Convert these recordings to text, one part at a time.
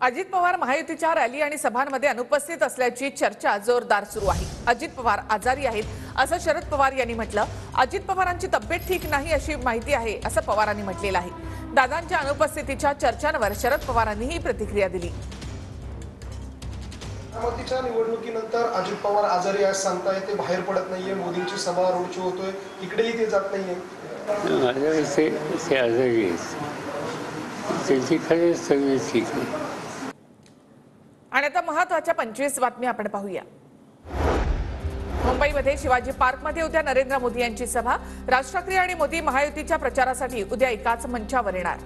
अजित पवार महायुतीच्या रॅली आणि सभांमध्ये अनुपस्थित असल्याची चर्चा जोरदार सुरू आहे। अजित पवार आजारी आहेत असं शरद पवार यांनी म्हटलं। अजित पवारांची तब्येत ठीक नाही अशी माहिती आहे असं पवारांनी म्हटलेलं आहे। दादांच्या अनुपस्थितीच्या चर्चांवर शरद पवारांनी ही प्रतिक्रिया दिली। बारामतीच्या निवडणुकीनंतर अजित पवार आजारी आहे सांगताय, ते बाहेर पडत नाहीये, मोदींची सभा रोड शो होतोय, इकडेही ते जात नाहीये। आणि आता महत्त्वाच्या 25 बातमी आपण पाहूया। मुंबईमध्ये शिवाजी पार्कमध्ये उद्या नरेंद्र मोदी यांची सभा। राज ठाकरे आणि मोदी महायुतीच्या प्रचारासाठी उद्या एकाच मंचावर येणार।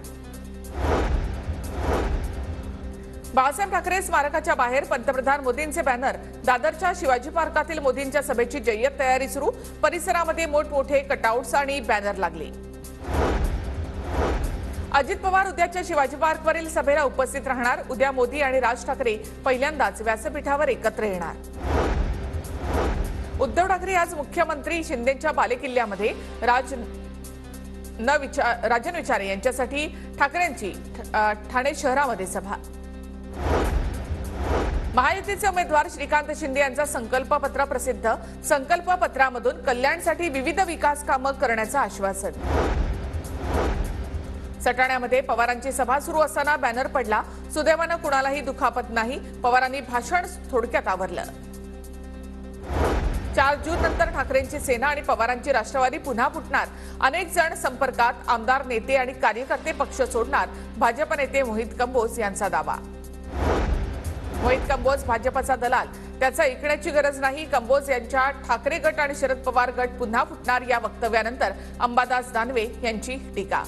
बाळासाहेब ठाकरे स्मारकाच्या बाहेर पंतप्रधान मोदींचे बॅनर। दादरच्या शिवाजी पार्कातील मोदींच्या सभेची जय्यत तयारी सुरू। परिसरामध्ये मोठमोठे कटआउट्स आणि बॅनर लागले। अजित पवार उद्याच्या शिवाजी पार्कवरील सभेला उपस्थित राहणार। उद्या मोदी आणि राज ठाकरे पहिल्यांदाच व्यासपीठावर एकत्र येणार। उद्धव ठाकरे आज मुख्यमंत्री शिंदेच्या बालेकिल्ल्यामध्ये राजन विचारे यांच्यासाठी ठाकरेंची ठाणे शहरामध्ये सभा। महायुतीचे उमेदवार श्रीकांत शिंदे यांचा संकल्पपत्र प्रसिद्ध। संकल्पपत्रामधून कल्याणसाठी विविध विकास कामं करण्याचं आश्वासन। सटाण्यामध्ये पवारांची सभा सुरू असताना बॅनर पडला। सुदैवानं कुणालाही दुखापत नाही। पवारांनी भाषण थोडक्यात आवरलं। 4 जून नंतर ठाकरेंची सेना आणि पवारांची राष्ट्रवादी पुन्हा फुटणार। अनेक जण संपर्कात। आमदार, नेते आणि कार्यकर्ते पक्ष सोडणार। भाजप नेते मोहित कंबोज यांचा दावा। मोहित कंबोज भाजपचा दलाल, त्याचा ऐकण्याची गरज नाही। कंबोज यांच्या ठाकरे गट आणि शरद पवार गट पुन्हा फुटणार या वक्तव्यानंतर अंबादास दानवे यांची टीका।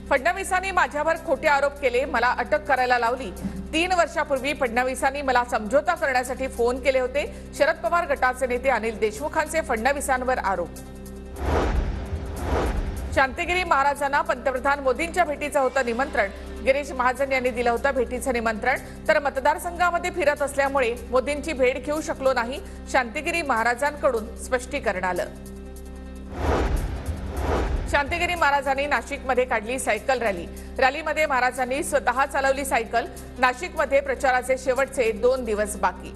फडणवीसांनी माझ्यावर खोटे आरोप केले, मला अटक करायला लावली। 3 वर्षापूर्वी फडणवीसांनी मला समझोता करण्यासाठी फोन केले होते। शरद पवार गटाचे नेते अनिल देशमुखांचे फडणवीसांवर आरोप। शांतिगिरी महाराजांना पंतप्रधान मोदींच्या भेटीचं होतं निमंत्रण। गिरीश महाजन यांनी दिलं होतं भेटीचं निमंत्रण, तर मतदारसंघामध्ये फिरत असल्यामुळे मोदींची भेट घेऊ शकलो नाही। शांतिगिरी महाराजांकडून स्पष्टीकरण आलं। शांतिगिरी महाराजांनी नाशिकमध्ये काढली सायकल रॅली। रॅलीमध्ये महाराजांनी स्वतः चालवली सायकल। नाशिकमध्ये प्रचाराचे शेवटचे 2 दिवस बाकी।